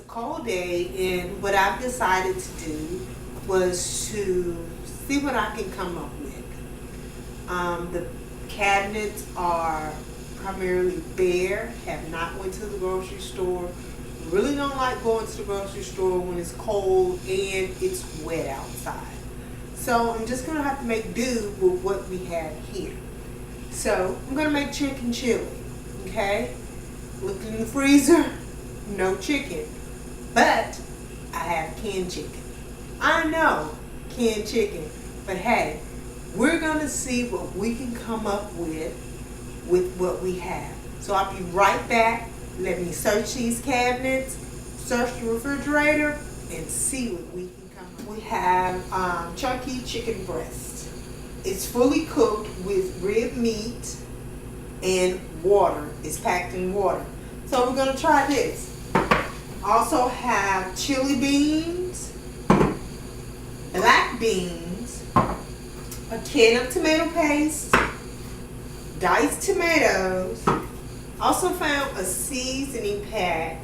a cold day, and what I've decided to do was to see what I can come up with. The cabinets are primarily bare, have not went to the grocery store. Really don't like going to the grocery store when it's cold and it's wet outside. So I'm just going to have to make do with what we have here. So I'm going to make chicken chili, okay? Looked in the freezer, no chicken, but I have canned chicken. I know, canned chicken, but hey, we're going to see what we can come up with what we have. So I'll be right back. Let me search these cabinets, search the refrigerator, and see what we can come up with. We have chunky chicken breast. It's fully cooked with rib meat and water. It's packed in water. So we're going to try this. Also have chili beans, black beans, a can of tomato paste, diced tomatoes. Also found a seasoning pack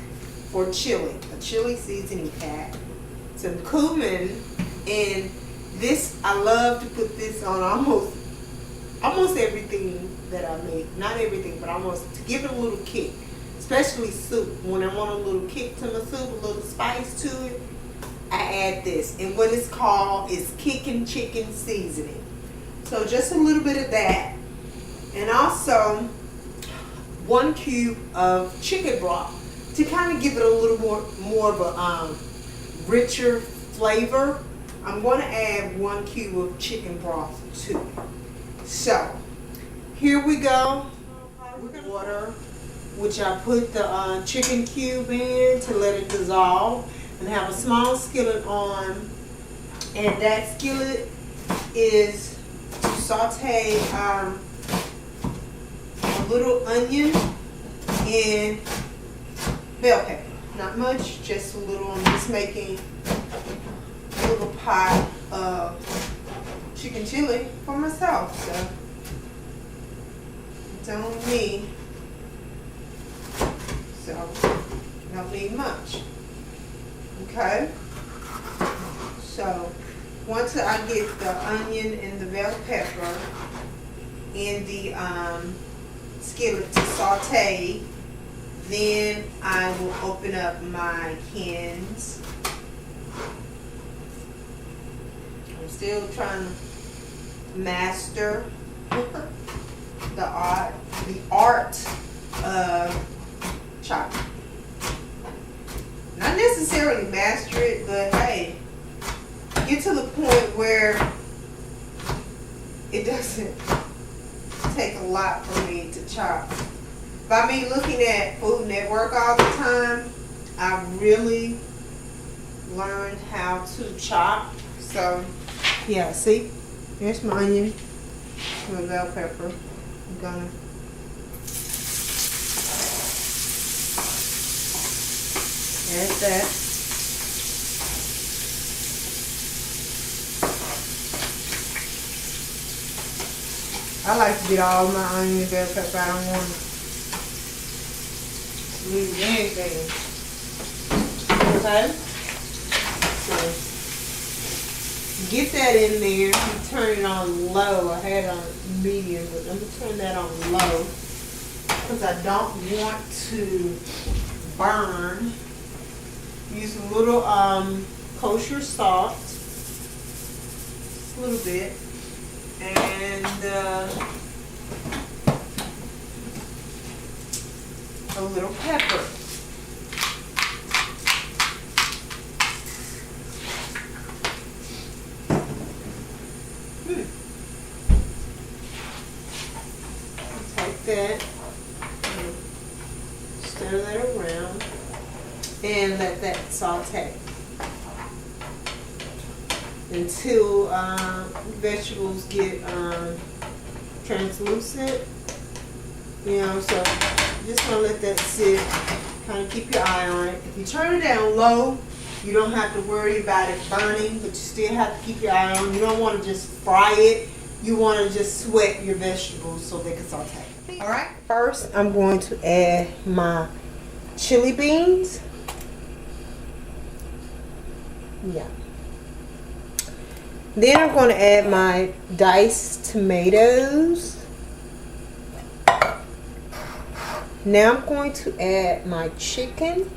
for chili, a chili seasoning pack, some cumin, and this, I love to put this on almost everything that I make. Not everything, but almost, to give it a little kick, especially soup. When I want a little kick to my soup, a little spice to it, I add this. And what it's called is kickin' chicken seasoning. So just a little bit of that. And also 1 cube of chicken broth to kind of give it a little more of a richer flavor. I'm going to add 1 cube of chicken broth too. So here we go. Water, which I put the chicken cube in to let it dissolve, and have a small skillet on, and that skillet is to saute a little onion and bell pepper. Not much, just a little. I'm just making a little pot of chicken chili for myself, so it's on me. So don't need much. Okay. So once I get the onion and the bell pepper in the skillet to saute, then I will open up my cans. I'm still trying to master the art of chopping. Not necessarily master it, but hey, get to the point where it doesn't take a lot for me to chop. By me looking at Food Network all the time, I really learned how to chop. So yeah, see, here's my onion, my bell pepper. I'm gonna add that. I like to get all my onion and bell pepper. I don't want to leave anything. Okay? So, get that in there. You turn it on low. I had it on medium, but I'm going to turn that on low because I don't want to burn. Use a little kosher salt, just a little bit, and a little pepper. Take that, stir that around, and let that saute until vegetables get translucent. You know, so just gonna let that sit. Kind of keep your eye on it. If you turn it down low, you don't have to worry about it burning, but you still have to keep your eye on it. You don't want to just fry it. You want to just sweat your vegetables so they can saute. All right. First, I'm going to add my chili beans. Yeah. Then I'm going to add my diced tomatoes. Now I'm going to add my chicken.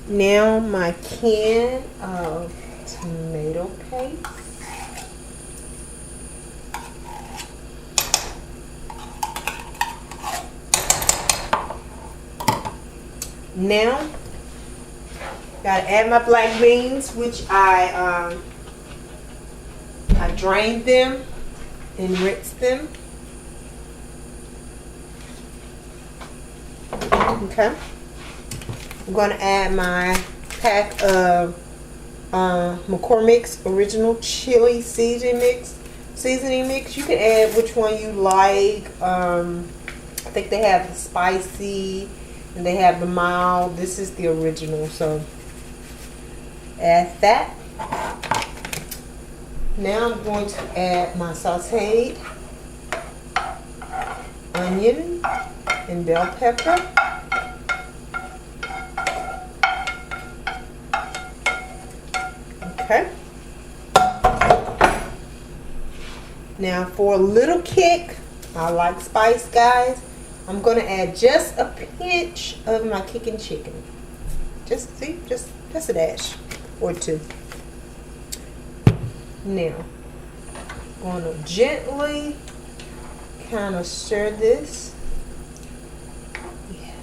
Now my can of tomato paste. Now, gotta add my black beans, which I drained them and rinsed them. Okay. I'm gonna add my pack of McCormick's original chili seasoning mix. You can add which one you like. I think they have the spicy and they have the mild. This is the original, so add that. Now I'm going to add my sauteed onion and bell pepper. Okay. Now for a little kick, I like spice, guys. I'm going to add just a pinch of my kicking chicken. Just a dash or two. Now, I'm going to gently kind of stir this. Yeah.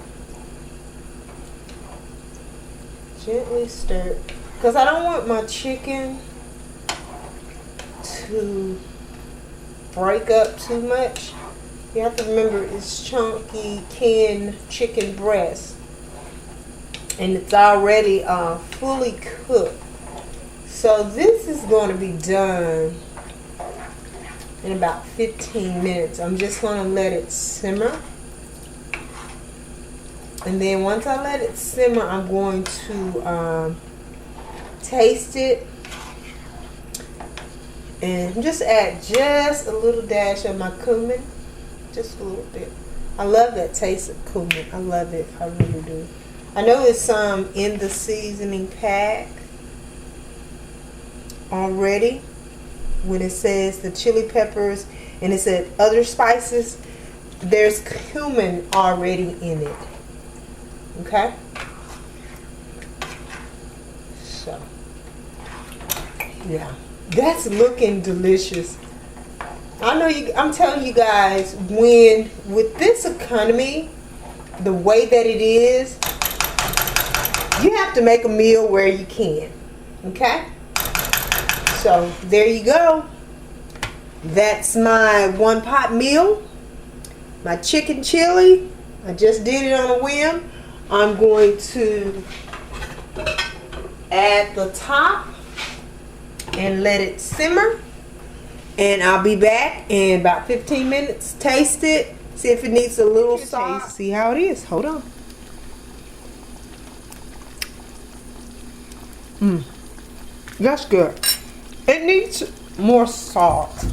Gently stir, because I don't want my chicken to break up too much. You have to remember it's chunky canned chicken breast, and it's already fully cooked. So this is going to be done in about 15 minutes. I'm just going to let it simmer. And then once I let it simmer, I'm going to taste it. And just add just a little dash of my cumin. Just a little bit. I love that taste of cumin. I love it. I really do. I know it's some in the seasoning pack already. When it says the chili peppers and it said other spices, there's cumin already in it. Okay? So, yeah. That's looking delicious. I know I'm telling you guys, with this economy, the way that it is, you have to make a meal where you can. Okay? So there you go. That's my one pot meal. My chicken chili. I just did it on a whim. I'm going to add the top and let it simmer. And I'll be back in about 15 minutes. Taste it. See if it needs a little salt. See how it is. Hold on. That's good. It needs more salt.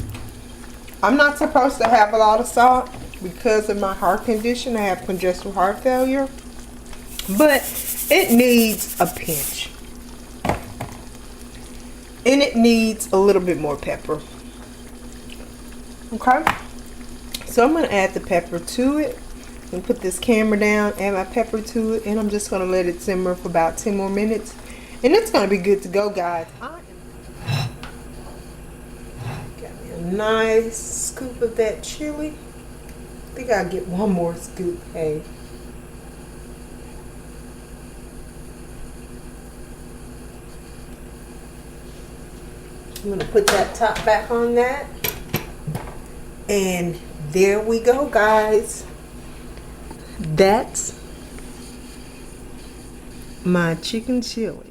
I'm not supposed to have a lot of salt because of my heart condition. I have congestive heart failure. But it needs a pinch. And it needs a little bit more pepper. Okay, so I'm going to add the pepper to it and put this camera down, add my pepper to it, and I'm just going to let it simmer for about 10 more minutes, and it's going to be good to go, guys. Got me a nice scoop of that chili. I think I'll get one more scoop. Hey, I'm going to put that top back on that. And there we go, guys. That's my chicken chili.